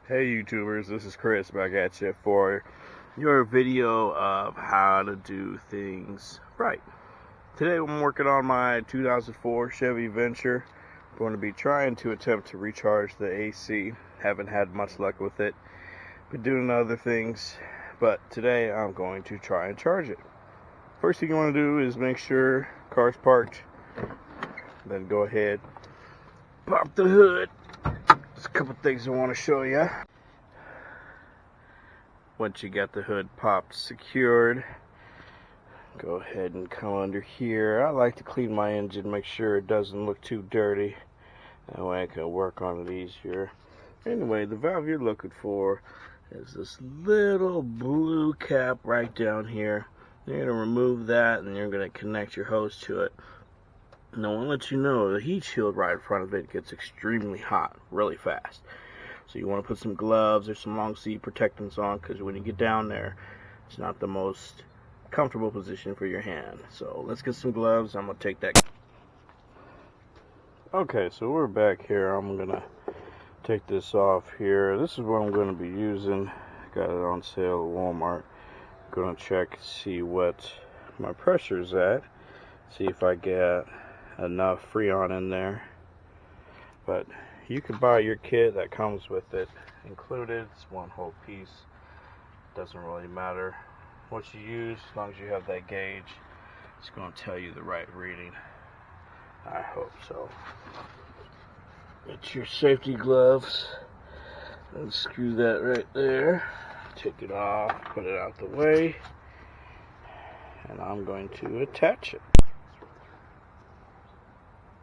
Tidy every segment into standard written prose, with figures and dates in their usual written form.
Hey YouTubers, this is Chris back at you for your video of how to do things right. Today I'm working on my 2004 Chevy Venture. I'm going to be trying to attempt to recharge the AC. Haven't had much luck with it. Been doing other things, but today I'm going to try and charge it. First thing you want to do is make sure car's parked. Then go ahead, pop the hood. There's a couple things I want to show you. Once you got the hood popped, secured, go ahead and come under here. I like to clean my engine, make sure it doesn't look too dirty. That way I can work on it easier. Anyway, the valve you're looking for is this little blue cap right down here. You're going to remove that and you're going to connect your hose to it. Now I want to let you know the heat shield right in front of it gets extremely hot really fast. So you want to put some gloves or some long sleeve protectants on, because when you get down there, it's not the most comfortable position for your hand. So let's get some gloves. I'm going to take that. Okay, so we're back here. I'm going to take this off here. This is what I'm going to be using. Got it on sale at Walmart. Going to check, see what my pressure is at. See if I get enough Freon in there. But you can buy your kit that comes with it included. It's one whole piece. Doesn't really matter what you use, as long as you have that gauge. It's going to tell you the right reading. I hope so. Get your safety gloves and screw that right there. Take it off, put it out the way, and I'm going to attach it.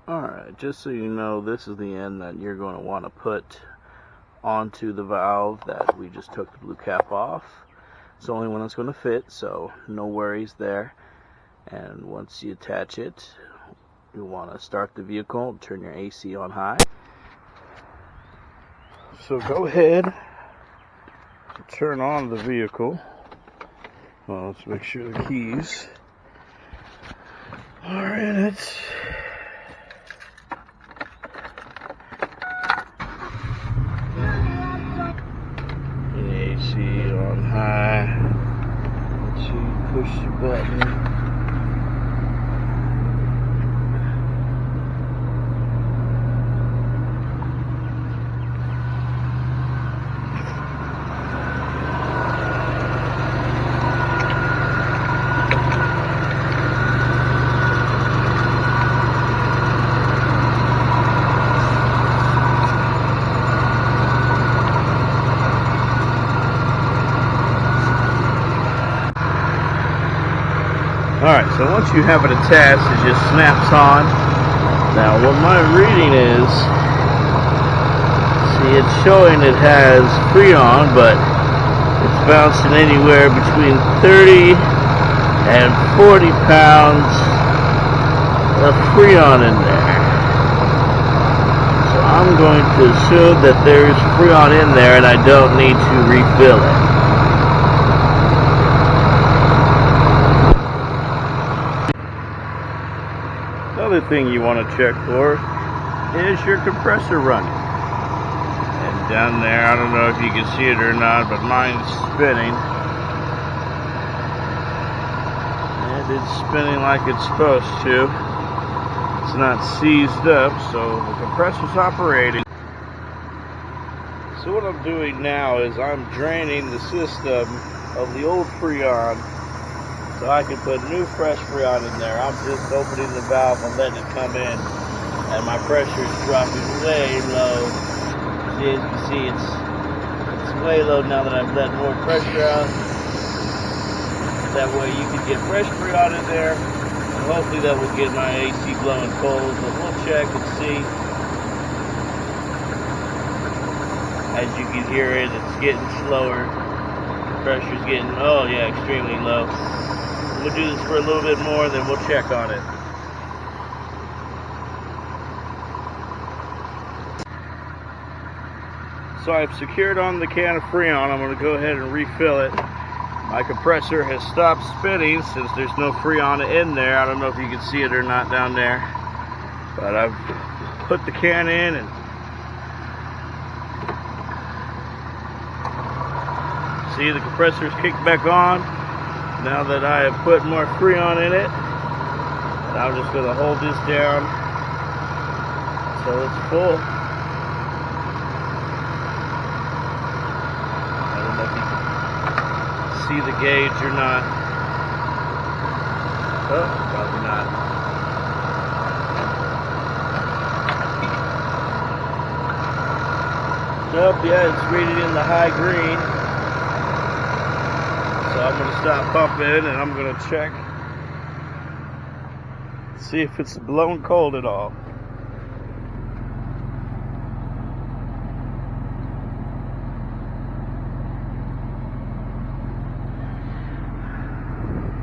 Alright, just so you know, this is the end that you're going to want to put onto the valve that we just took the blue cap off. It's the only one that's going to fit, so no worries there. And once you attach it, you want to start the vehicle, turn your AC on high. So go ahead, turn on the vehicle. Well, let's make sure the keys are in it. On high. Once you push the button, alright, so once you have it attached, it just snaps on. Now what my reading is, see, it's showing it has Freon, but it's bouncing anywhere between 30 and 40 pounds of Freon in there. So I'm going to assume that there's Freon in there and I don't need to refill it. Another thing you want to check for is your compressor running. And down there, I don't know if you can see it or not, but mine's spinning. And it's spinning like it's supposed to. It's not seized up, so the compressor's operating. So what I'm doing now is I'm draining the system of the old Freon, so I can put new fresh Freon in there. I'm just opening the valve and letting it come in, and my pressure is dropping way low. As you can see, it's way low now that I've let more pressure out. That way you can get fresh Freon in there, and hopefully that will get my AC blowing cold. But we'll check and see. As you can hear it, it's getting slower. Pressure's getting, oh yeah, extremely low. We'll do this for a little bit more, then we'll check on it. So I've secured on the can of Freon. I'm going to go ahead and refill it. My compressor has stopped spinning since there's no Freon in there. I don't know if you can see it or not down there. But I've put the can in and See, the compressor's kicked back on now that I have put more Freon in it. And I'm just going to hold this down until it's full. I don't know if you can see the gauge or not. Oh, probably not. Nope, yeah, it's reading in the high green. So I'm going to stop pumping and I'm going to check. See if it's blown cold at all.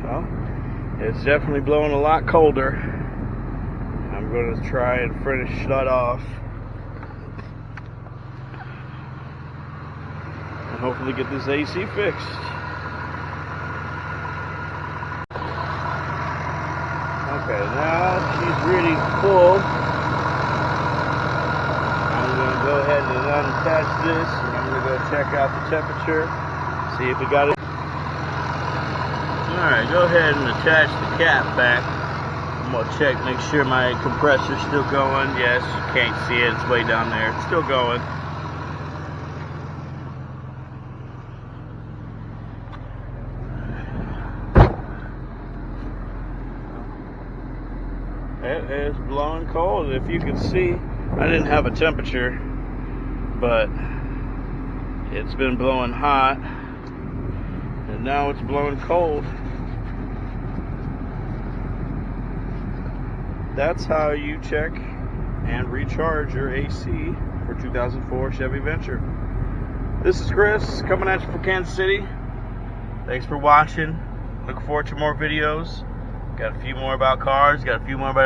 Well, it's definitely blowing a lot colder. I'm going to try and finish that off. And hopefully get this AC fixed. Okay, now she's reading full. I'm going to go ahead and unattach this, and I'm going to go check out the temperature, see if we got it. Alright, go ahead and attach the cap back. I'm going to check, make sure my compressor's still going. Yes, you can't see it, it's way down there. It's still going. It is blowing cold. If you can see, I didn't have a temperature, but it's been blowing hot, and now it's blowing cold. That's how you check and recharge your AC for 2004 Chevy Venture. This is Chris coming at you from Kansas City. Thanks for watching. Look forward to more videos. Got a few more about cars, got a few more about